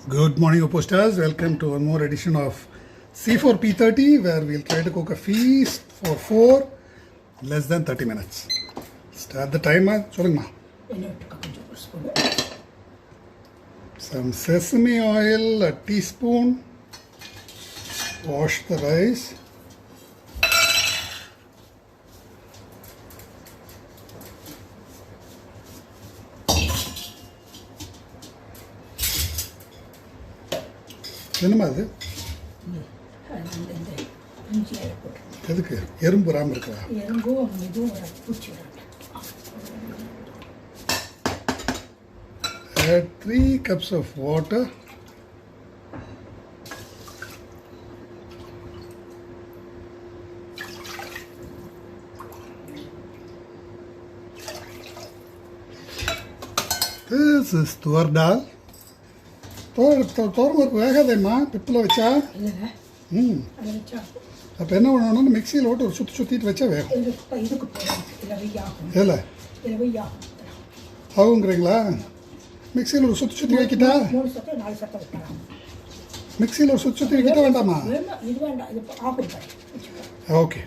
Good morning, OPOS stars. Welcome to one more edition of C4P30, where we'll try to cook a feast for 4 less than 30 minutes. Start the timer. Some sesame oil, a teaspoon. Wash the rice. என்னமா அது எதுக்கு எறும்பு வராம இருக்கா Add 3 cups of water. This is tuvar dal. தோரம் வேகாதேம்மா பிப்பில் வச்சா அப்போ என்ன பண்ணணும்னு மிக்சியில் ஓட்டு ஒரு சுற்றிட்டு வச்சா வேகும் இல்லை ஆகுங்கிறீங்களா மிக்சியில் ஒரு சுற்றி வைக்கிட்டா மிக்சியில் ஒரு சுற்றி வைக்கிட்டா வேண்டாமா okay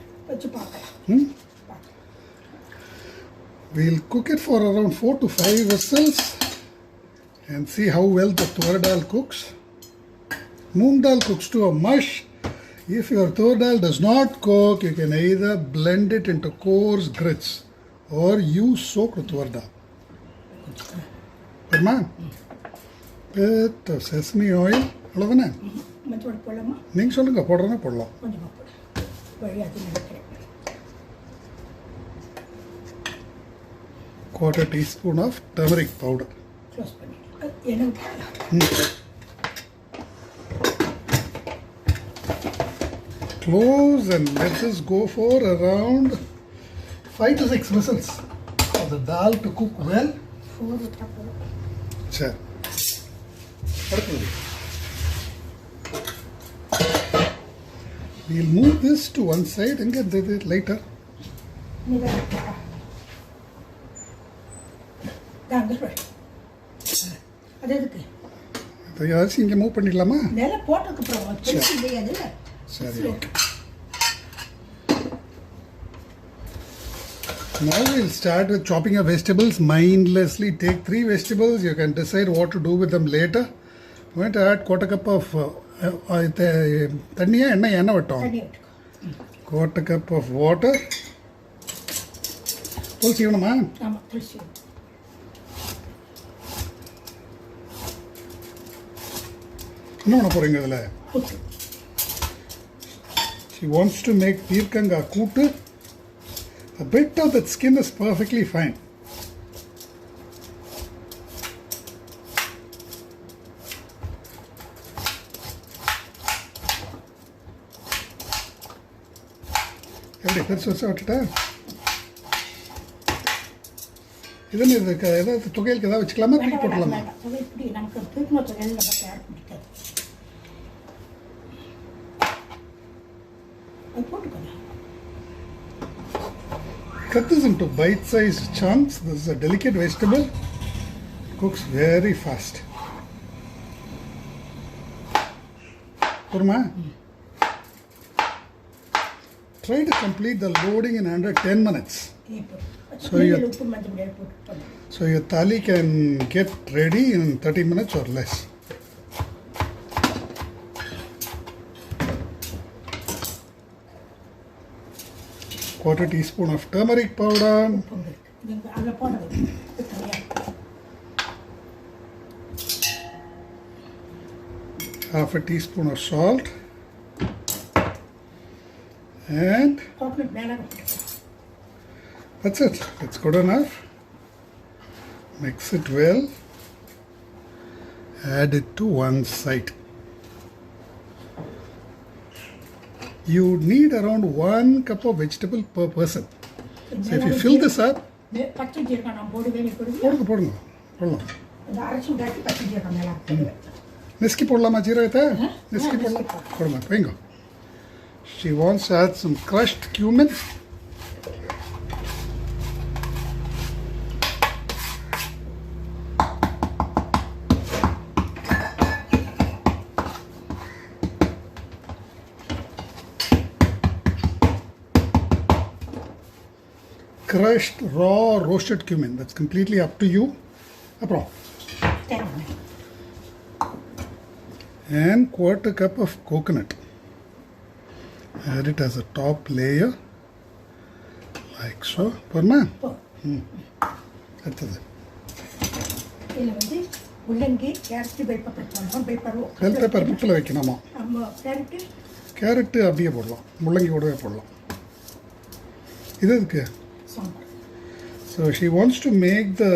we'll cook it for around 4 to 5 whistles and see how well the tuvar dal cooks. Moong dal cooks to a mush. If your tuvar dal does not cook, you can either blend it into coarse grits or use soaked tuvar dal. Good man. Bit of sesame oil. Hello, நீங்க சொல்லுங்க போடுறேன்னா போடலாம். Quarter teaspoon of turmeric powder. Close and let this go for around 5 to 6 whistles for the dal to cook well. Sure. We'll move this to one side and get it later. அரிசி இங்கே move பண்ணிடலாமா சரி okay Now we'll start with chopping your vegetables. Mindlessly take 3 vegetables. You can decide what to do with them later. I'm going to add quarter cup of தண்ணியா எண்ணெய் விட்டோம் quarter cup of water. துளசி வேணுமா என்ன பண்ண போறீங்க இதுல she wants to make peerkanga kootu. A bit of that skin is perfectly fine. எப்படி பெருசு பெருசாக விட்டுட்டா இதுன்னு இதுக்கு ஏதாவது தொகையிலுக்கு ஏதாவது வச்சுக்கலாமா தூக்கி போட்டலாமா Cut this into bite-sized chunks. This is a delicate vegetable. Cooks very fast. Kurma. Try to complete the loading in under 10 minutes. So your thali can get ready in 30 minutes or less. Quarter teaspoon of turmeric powder. Half a teaspoon of salt. And that's it. It's good enough. Mix it well. Add it to one side. You need around 1 cup of vegetable per person. So if you fill this up, போடுங்க நெஸ்கி போடலாமா ஜீரகத்தை நெஸ்கி போடலாம் போடுமா வைங்க. She wants to add some crushed cumin. crushed raw roasted cumin. That's completely up to you. And quarter cup of coconut. Add it as a top layer. Like so. Parma? That's it. Bell pepper பிப்பில் வைக்கணுமா? Carrot அப்படியே போடலாம், முள்ளங்கி கூடவே போடலாம். இது எதுக்கு? So she wants to make the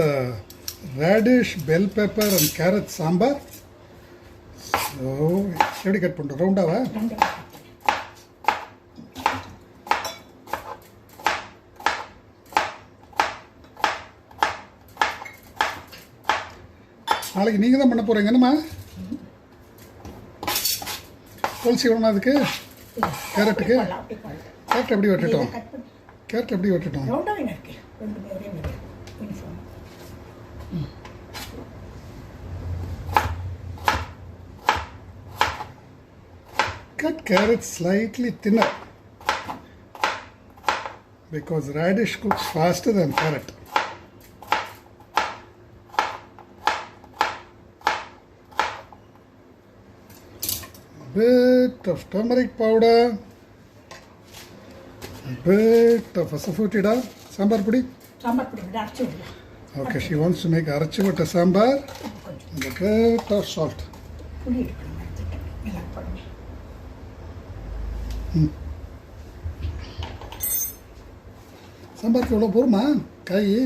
radish, bell pepper and carrot sambar. So எப்படி cut பண்ணுறோம்? ரவுண்டாவா? நாளைக்கு நீங்கள் தான் பண்ண போகிறீங்க என்னம்மா? துளசி வேணுமா அதுக்கு? கேரட்டுக்கு? கேரட் எப்படி வெட்டட்டும்? கேரட் எப்படி வெட்டட்டும்? Cut carrots slightly thinner because radish cooks faster than carrot. Bit of turmeric powder, a bit of asafoetida, sambar pudi. Okay, she wants to make arachu with a sambar and a bit of salt. Sambar எவ்வளோ போருமா காய்?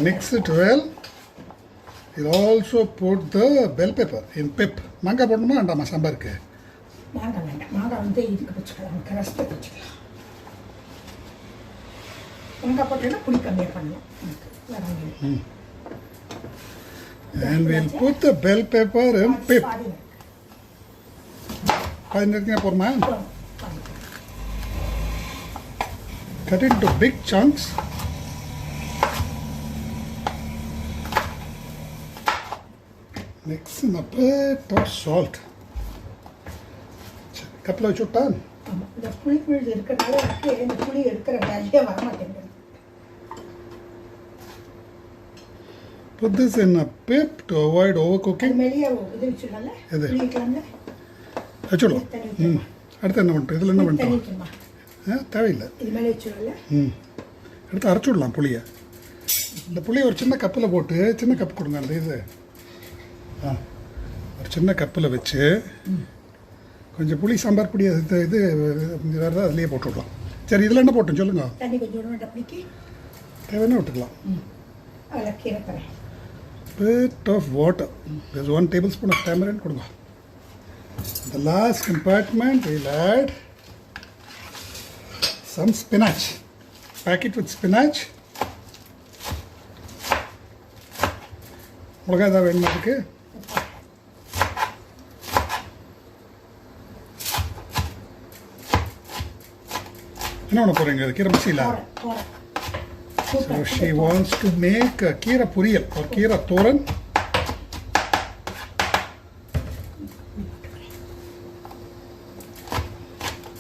Mix it well. You'll also put the bell pepper in pip. Manga போடணுமா வேண்டாமா சாம்பாருக்கு? மாங்காய் வேண்டாம், மாங்காய் வந்து இதுக்கு வச்சுக்கலாம், கிரஸ்ட்டு வச்சுக்கலாம். மாங்காய் போட்டோன்னா புளி கம்மியாக பண்ணலாம். And we'll put the bell pepper in pip. பாதினேரத்துக்கு போடுமா? Cut it into big chunks. Mix in a bit of salt. கப்பில் வச்சு விட்டா? இந்த புளி இருக்கிறனால இந்த புளி எடுக்கிற வேலையே வரமாட்டேங்குது. Put this in a pip to avoid overcooking. வெளியே இது வச்சுடலாம்ல? எது? புளிக்கலாம்ல? வச்சுடலாம். அடுத்து என்ன பண்ணுறோம்? இதில் என்ன பண்ணுறோம்? தேவையில்லை. இது மேலே வச்சுடலாம்ல? அடுத்து அரைச்சி விடலாம் புளியை. இந்த புளியை ஒரு சின்ன கப்பில் போட்டு, சின்ன கப் கொடுங்க அந்த இது. ஒரு சின்ன கப்பில் வச்சு கொஞ்சம் புளி சாம்பார் பொடி இது இது வேறு அதுலேயே போட்டு விடலாம். சரி, இதில் என்ன போட்டோம் சொல்லுங்க? தண்ணி கொஞ்சம் விட பிடிக்கி தேவைன்னா விட்டுக்கலாம். அதில் கீரை தரேன். Bit of water. There's 1 tablespoon of tamarind கொடுங்க. The last compartment we'll add some spinach. Pack it with spinach. மிளகாய் ஏதாவது வேணுமா அதுக்கு? என்ன பண்ண போகிறீங்க? அது கீரை மசிலா? So she wants to make a Keera puriyal or Keera thoran.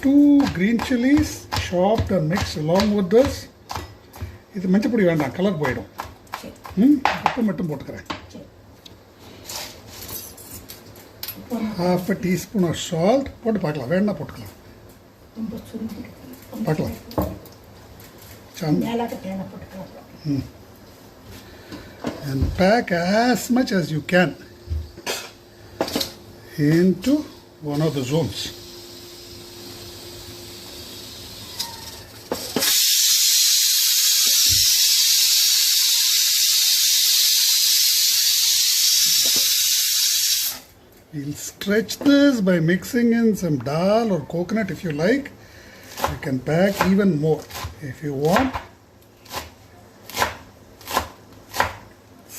Two green chilies chopped and mixed along with this. இது மஞ்சள் பொடி வேண்டாம், கலர் போயிடும். உப்பு மட்டும் போட்டுக்கிறேன். Half a teaspoon of salt. போட்டு பார்க்கலாம், வேணா போட்டுக்கலாம். பார்க்கலாம். And pack as much as you can into one of the zones. We'll stretch this by mixing in some dal or coconut if you like. You can pack even more if you want.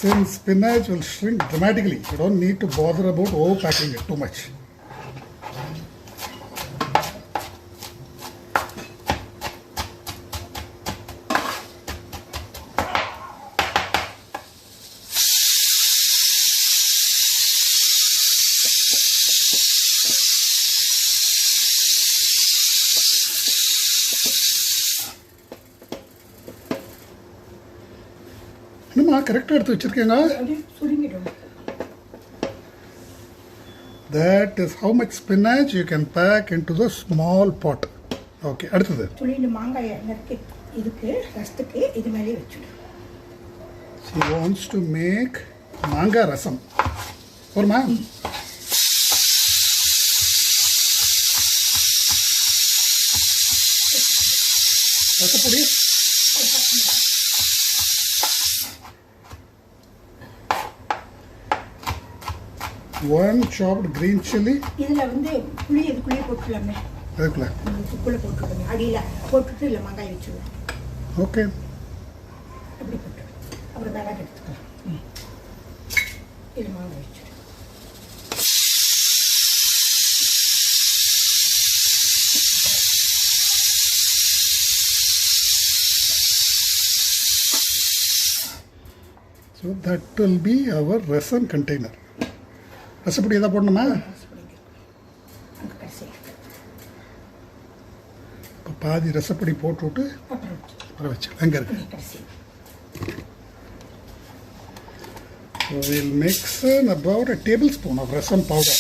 Since spinach will shrink dramatically, you don't need to bother about overpacking it too much. என்னம்மா கரெக்டாக எடுத்து வச்சுருக்கேங்க. அப்படியே சுருங்கிடும். That is how much spinach you can pack into the small pot. Okay, அடுத்தது துளிண்டு மாங்காயை நறுக்கி இதுக்கு ரசத்துக்கு இது மேலே வச்சுடும். She wants to make manga rasam. போருமா? ரசப்பொடி one chopped green chili. இதில் வந்து புளி இதுக்குள்ளேயே போட்டுக்கலாமே. அதுக்குள்ள உப்புக்குள்ளே போட்டுக்கலாமே. அடியில் போட்டுட்டு இல்லை மாங்காய் வச்சுடுவோம். ஓகே, அப்படி போட்டு அப்புறம் மிளகு எடுத்துக்கலாம். இது மாங்காய் வச்சுடு. So that will be our rasam container. ரசப்பொடி எதாவது போடணுமா? அங்கே கடைசியாக இப்போ பாதி ரசப்பொடி போட்டுவிட்டு அப்புறம் வச்சு எங்கே இருக்கு? கடைசி. So we'll mix in about a tablespoon of rasam powder.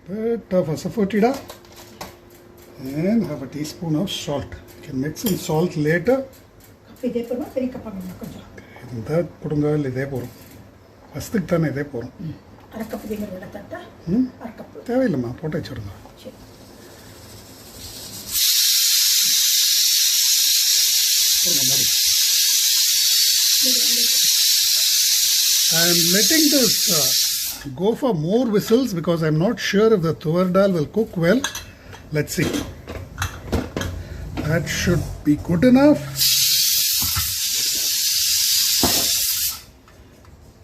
Bit of asafoetida and have a teaspoon of salt. You can mix in salt later. இதே போடுவோம். பெரிய கப்பாங்க கொஞ்சம் இந்த போடுங்க, இல்லை இதே போகிறோம். ஃபஸ்ட்டுக்கு தானே இதே போகிறோம். அரைக்கப்பு தேங்கிற வெள்ளை தட்டா அரைக்கப்பு தேவையில்லைம்மா, போட்டு வச்சுடுங்க. சரி. I am letting this go for more whistles because I am not sure if the tuvar dal will cook well. Let's see. That should be good enough.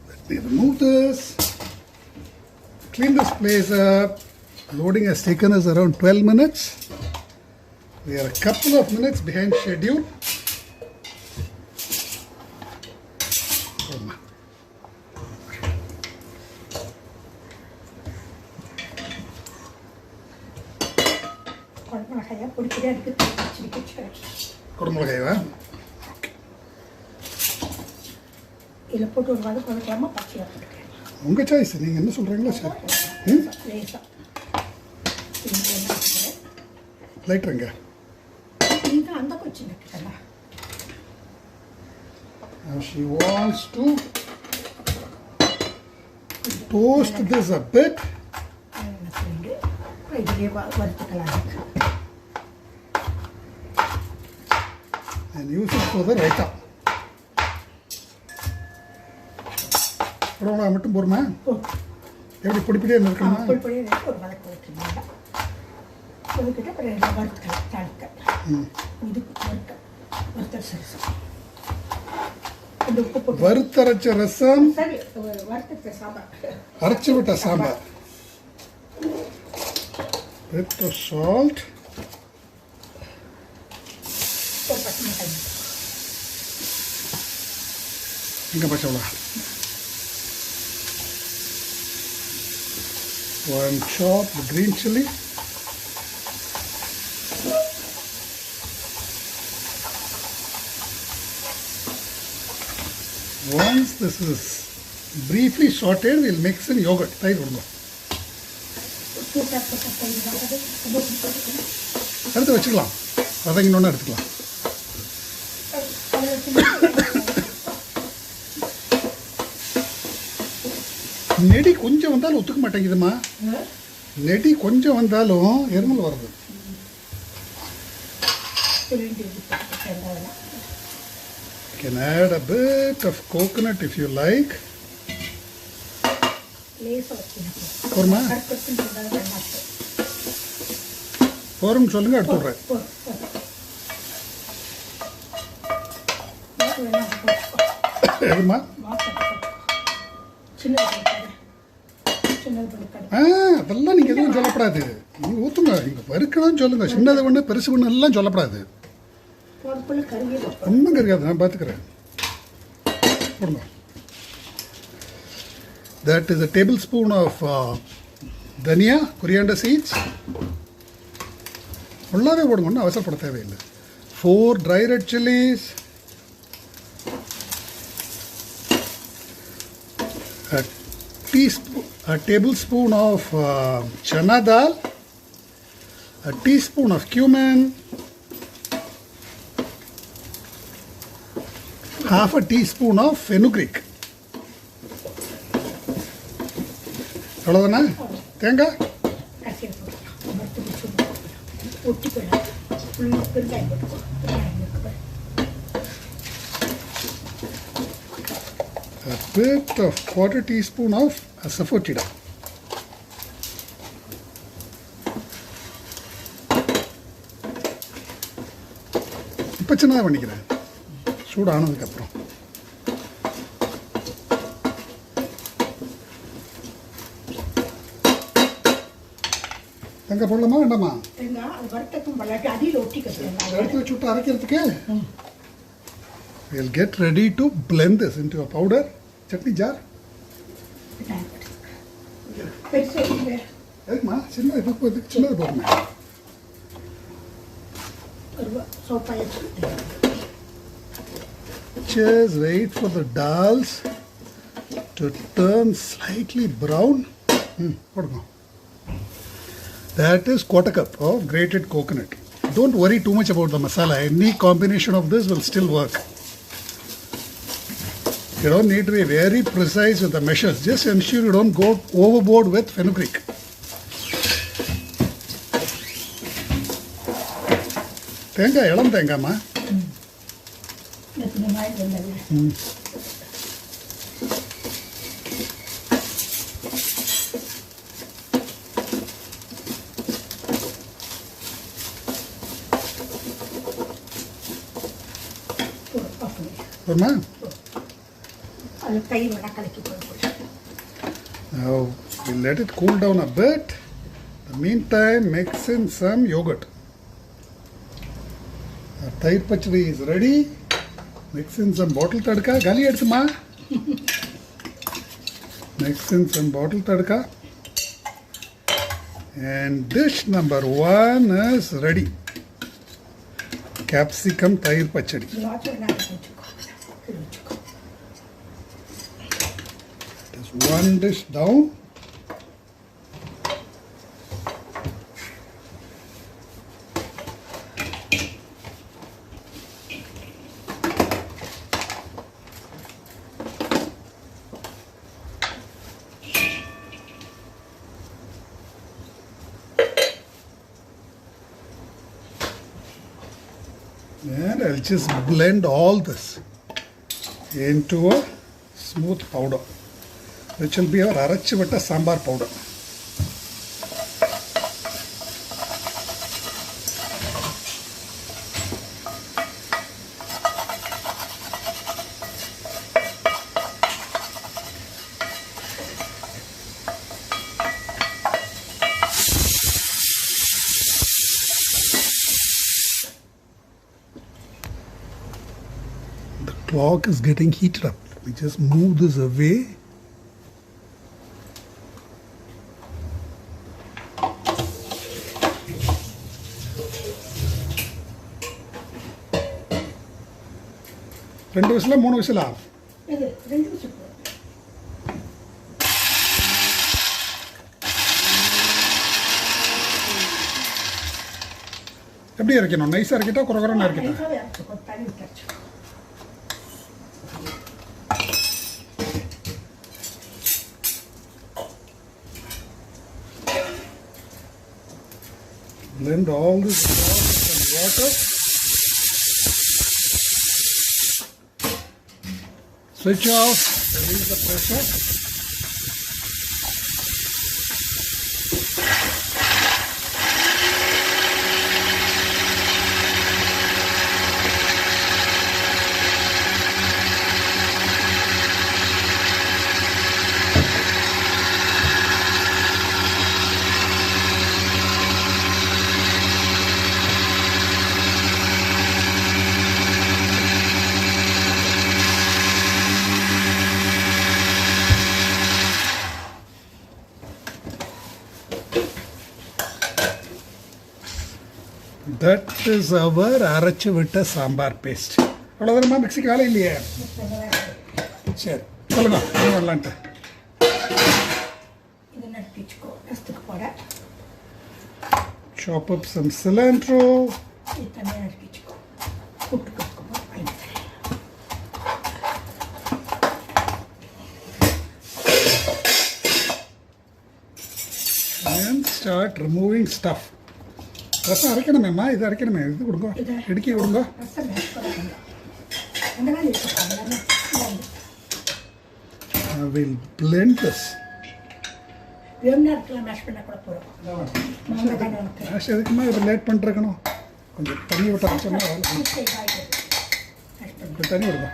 Let me remove this. Clean this place up. Loading has taken us around 12 minutes. We are a couple of minutes behind schedule. குழம்புமிளகாயா பொடிப்படியாக இருக்குது. குடமிளகாய்வா? இதில் போட்டு ஒரு வதக்கு வதக்கலாமா பச்சையாக போட்டுக்கிறேன். உங்கள் choice, நீங்கள் என்ன சொல்கிறீங்களோ சரி. லேசாக லைட்ருங்க. நீங்கள் அந்த Kochi நட்டுக்கலாம். Now she wants to toast this a bit. இதிலே வறுத்துக்கலாம் And use it for the raitha. குடமிளகா மட்டும் போருமா? எப்படி பொடிப்படியாக இருக்கணுமா? பொடிப்படியாக ஒரு வதக்கு வச்சுருந்தாங்க. வதக்கிட்டு அப்புறம் வறுத்துக்கலாம். தாளிக்க இது வறுத்தரைச்ச ரசம். இந்த உப்பு போட்டு வறுத்தரைச்ச ரசம், சரி வறுத்தரைச்ச சாம்பார், அரைச்சி விட்ட சாம்பார். Bit of salt. ஒரு பச்சை மிளகாய். இங்கே பச்சை மிளகா. One chopped green chili. Once this is briefly sauteed, we'll mix in yogurt. Try it. எடுத்து வச்சுக்கலாம், வதங்கினோன்னு எடுத்துக்கலாம். நெடி கொஞ்சம் வந்தாலும் ஒத்துக்க மாட்டேங்குதுமா. நெடி கொஞ்சம் வந்தாலும் எருமல் வருது. You can add a bit of coconut if you like. போருமா? போரும் சொல்லுங்க, எடுத்து விட்றேன். எதுமா? அதெல்லாம் நீங்கள் எதுவும் சொல்லப்படாது. நீங்கள் ஊற்றுங்க, நீங்கள் வறுக்கணும்னு சொல்லுங்கள். சின்னது ஒன்று பெருசு ஒன்று எல்லாம் சொல்லப்படாது. ஒன்றும் இருக்காது, நான் பார்த்துக்கிறேன். போடுங்க. That is a tablespoon of Dhania, coriander seeds. உள்ளாவே போடுங்க, ஒன்றும் அவசரப்பட தேவையில்லை. 4 dry red chilies. A tablespoon of chana dal. A teaspoon of cumin. Half a teaspoon of fenugreek. அவ்வளோதானே? தேங்காய் a bit of 1/4 teaspoon of asafoetida. இப்போ சின்னதாக பண்ணிக்கிறேன், சூடானதுக்கப்புறம். தேங்காய் போடலாமா வேண்டாமா? எடுத்து வச்சு விட்டு அரைக்கிறதுக்கு. We'll get ready to blend this into a powder. Chutney jar. எதுக்குமா? சின்னது போடுமே. Just wait for the dals to turn slightly brown. போடுங்க. That is 1/4 cup of grated coconut. Don't worry too much about the masala. Any combination of this will still work. You don't need to be very precise with the measures. Just ensure you don't go overboard with fenugreek. தேங்காய் இளம் தேங்காய்மா. வருமா? Now we'll let it cool down a bit. In the meantime, mix in some yogurt. Our thayir pachadi is ready. Mix in some bottle tadka. Gali edutuma. Mix in some bottle tadka. And dish number 1 is ready. Capsicum thayir pachadi. One dish down. And I'll just blend all this into a smooth powder, which will be our Arachu vitta sambar powder. The clock is getting heated up. Let me just move this away. ரெண்டு விசிலா 3 விசிலா? எப்படி அரைக்கணும்? நைஸா அரைக்கிட்டா குறகுறன்னு அரைக்கிட்டா? Blend all this with some water. Switch off, release the pressure. That is our Arachu vitta sambar paste. அவ்வளோதானம்மா மிக்ஸிக்கு வேலை இல்லையே. சரி சொல்லுங்க என்ன பண்ணலான்ட்டு. இதை நட்டுச்சுக்கோ ரசத்துக்கு போட. Chop up some cilantro. இது தனியாக நட்டுச்சுக்கோ கூட்டுக்கு and start removing stuff. ரசம் அரைக்கணுமேம்மா, இது அரைக்கணுமே, இது கொடுங்க, இடுக்கி கொடுங்க. I will blend this. மேஷ் எதுக்குமா இப்போ லேட் பண்ணிருக்கணும், கொஞ்சம் தண்ணி விட்டு அரைச்சோம்னா கொஞ்சம் தண்ணி விடுங்க.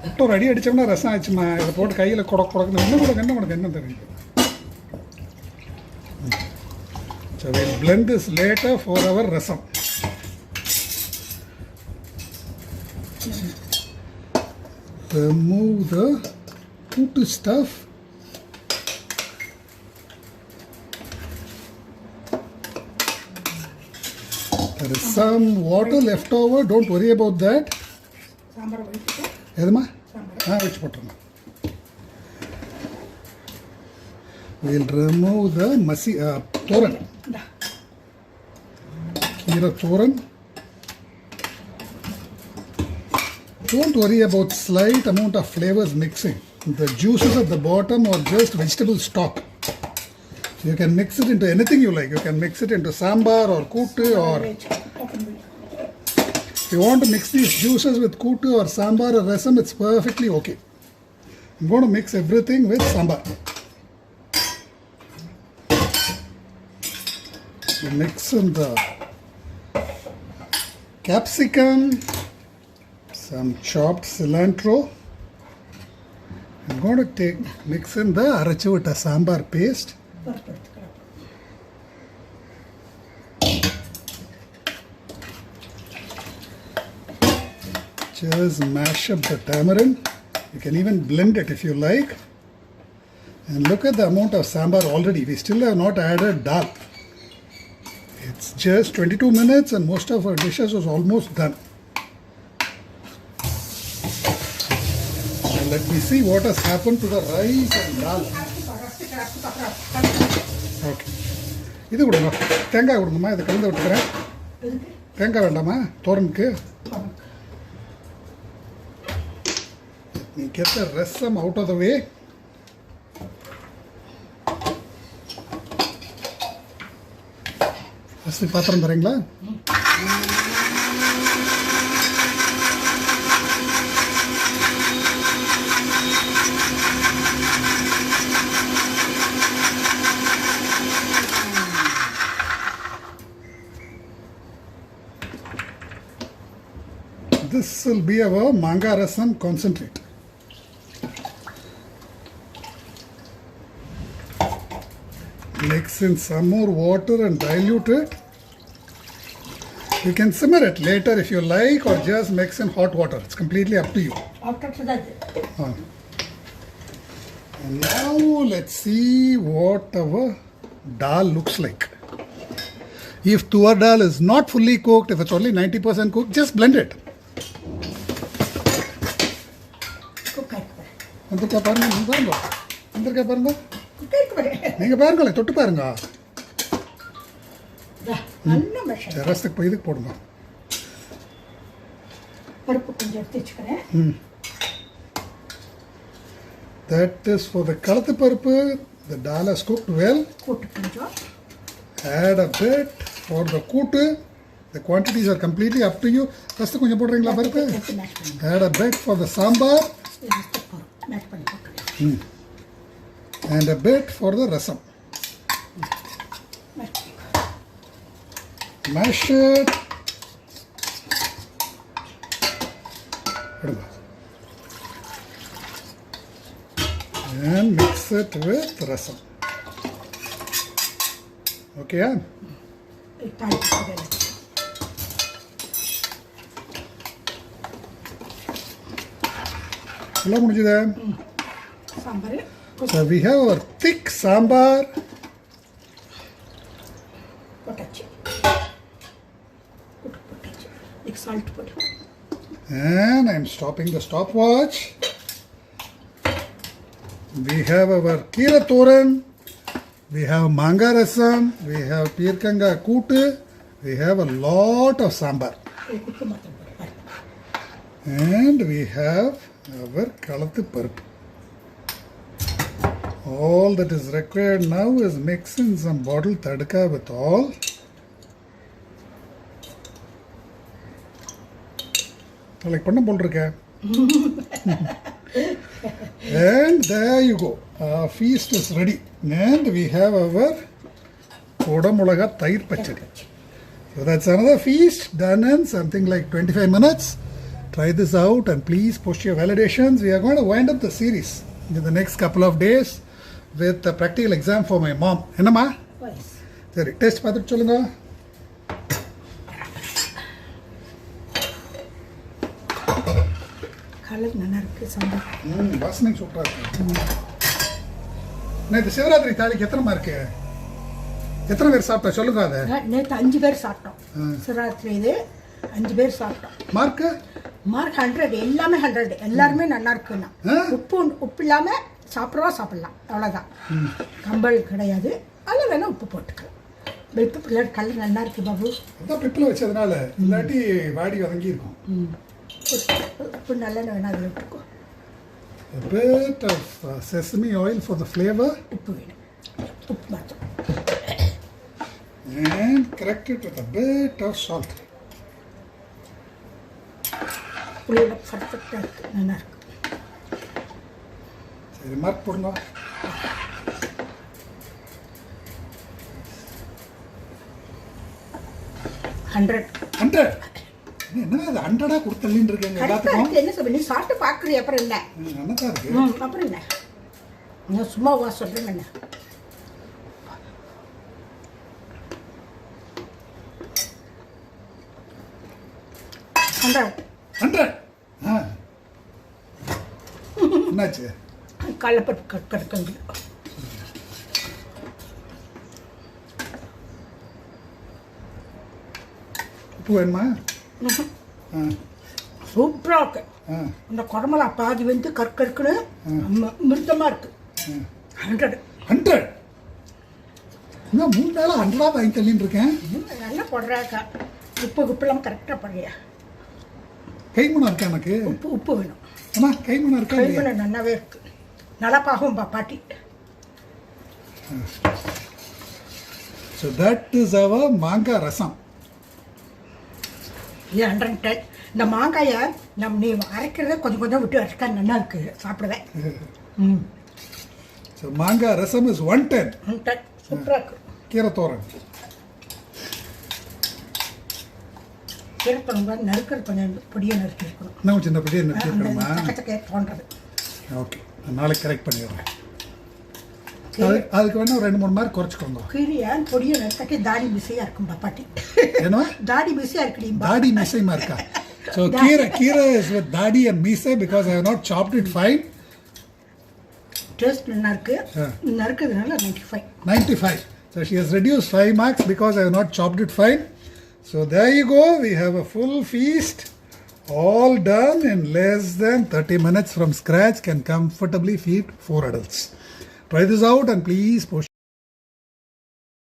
விட்டு ஒரு அடி அடித்தோம்னா ரசம் ஆச்சுமா. இதை போட்டு கையில் கொடுக்கணும், என்ன கொடுக்க உனக்கு என்ன தெரியும். So we'll blend this later for our rasam. Remove the kootu stuff. There is some water left over. Don't worry about that. sambar வைச்சிட்டு எதுமா வச்சு போட்டுருங்க. We'll remove the thoran. Keera thoran. Don't worry about slight amount of flavors mixing. The juices at the bottom are just vegetable stock. You can mix it into anything you like. You can mix it into sambar or kootu, or if you want to mix these juices with kootu or sambar or rasam, it's perfectly okay. I'm going to mix everything with sambar. Mix in the capsicum, some chopped cilantro. I'm going to mix in the Arachu vitta sambar paste. Just mash up the tamarind. You can even blend it if you like. And look at the amount of sambar already. We still have not added dal. It's just 22 minutes and most of our dishes was almost done. And let me see what has happened to the rice and dal. Okay. இது கொடுங்க, தேங்காய் கொடுங்கம்மா, இதை கலந்து விட்டுக்கிறேன். தேங்காய் வேண்டாமா தோரனுக்கு? You get the rasam out of the way. First பாத்திரம் தரீங்களா? This will be our manga rasam concentrate. Mix in some more water and dilute it. You can simmer it later if you like, or just mix in hot water. It's completely up to you. And now let's see what our dal looks like. If tuvar dal is not fully cooked, if it's only 90% cooked, just blend it. நீங்க பாருங்களேன், தொட்டு பாருங்க. ரசத்துக்கு போய் இதுக்கு போடுங்க. பருப்பு கொஞ்சம் எடுத்து வச்சுக்கிறேன். That is for the Kalathu Paruppu. The dal has cooked well. கூட்டு கொஞ்சம். Add a bit for the kootu. The quantities are completely up to you. ரசத்து கொஞ்சம் போடுறீங்களா பருப்பு? Add a bit for the sambar. And a bit for the rasam. Mash it. And mix it with rasam. Okay, yeah? So we have our thick sambar. Salt போடு. And I'm stopping the stopwatch. We have our Keera thoran, we have Manga rasam, we have Peerkanga kootu, we have a lot of sambar. உப்பு மாத்திரம் போடு. And we have our Kalathu Paruppu. All that is required now is mix in some bottle tadka with all. Like panna bol rakha. And there you go. Our feast is ready. And we have our kodamulaga thayir pachadi. So that's another feast done in something like 25 minutes. Try this out and please post your validations. We are going to wind up the series in the next couple of days with a practical exam for my mom. Enna Yes. Seri, test paathu solunga. Colour நல்லா இருக்கு சாம்பார். வாசனை சூப்பரா இருக்கு. நேத்து சிவராத்திரி தாலிக்கு எத்தனை mark? எத்தனை பேர் சாப்பிட்டா சொல்லுங்க அதை. நேற்று 5 பேர் சாப்பிட்டோம். சிவராத்திரி இது 5 பேர் சாப்பிட்டோம். மார்க்கு? மார்க் 100. எல்லாமே 100. எல்லாருமே நல்லா இருக்குன்னா. உப்பு இல்லாம சாப்பிடலாம். அவ்வளோதான். கம்பல் கிடையாது. அதில் வேணா உப்பு போட்டுக்கலாம். வெப்பு பிள்ளை கலர் நல்லா இருக்கு பாபு. அதான் பிப்பில் வச்சதுனால இல்லாட்டி வாடி வதங்கி இருக்கும். உப்பு நல்லெண்ணெய் வேணா அதில் விட்டுக்கோ. A bit of sesame oil for the flavor. உப்பு வேணும். உப்பு மாத்திரம். And correct it with a bit of salt. புளியோட பர்ஃபெக்டாக இருக்கு. நல்லா இருக்கு. சரி மார்க் போடுங்க. என்ன அது 100 கொடுத்தலின்னு இருக்கீங்க எல்லாத்துக்கும். என்ன சொல்ல நீ சாப்பிட்டு பார்க்குறீ அப்புறம் இல்லை. என்னதான் இருக்கு அப்புறம் இல்லை. நான் சும்மா வா சொல்கிறேன். என்ன 100. என்னாச்சு? கடலைப்பருப்பு கற்கண்டு. உப்பு வேணுமா? சூப்பராக இருக்கு. அந்த குடம்புல பாதி வந்து கற்கருக்குன்னு மிருத்தமாக இருக்கு. 100. இன்னும் 3 நாளாக 100 வாங்கி தள்ளின்னு இருக்கேன். நல்லா போடுறாக்கா. உப்புலாம் கரெக்டாக போடுறியா? கைமணம் இருக்கா எனக்கு? உப்பு வேணும். அம்மா கைமணம் இருக்கா? கைமணம் நல்லாவே இருக்கு. நல்லா பாகும் பாட்டி. So that is our manga rasam. 110. இந்த மாங்காயை நீ அரைக்கிறத கொஞ்சம் விட்டு அரைச்சா நல்லா இருக்கு சாப்பிடுவேன். So manga rasam is 110. சூப்பராக இருக்கு. Keera thoran. கீரை தொங்க நறுக்கிறது கொஞ்சம் பொடியை நறுக்கி இருக்கணும். இன்னும் சின்ன பொடியை நறுக்கி இருக்கணுமா? சக்கச்சக்கையே தோன்றது. ஓகே நாளைக்கு கரெக்ட் பண்ணிடுறேன். அதுக்கு வேணா 2-3 மார்க் குறைச்சிக்கோங்க. கீரையை பொடியை நறுக்கி தாடி மிசையாக இருக்கும் பாட்டி. என்ன தாடி மிசையாக இருக்குடி. தாடி மிசைமா இருக்கா? So Keera is with dadi and mise because I have not chopped it fine. Taste நல்லா இருக்கு. நறுக்கிறதுனால 95. 95. So she has reduced 5 marks because I have not chopped it fine. So there you go. We have a full feast, all done in less than 30 minutes from scratch. Can comfortably feed 4 adults. Try this out and please post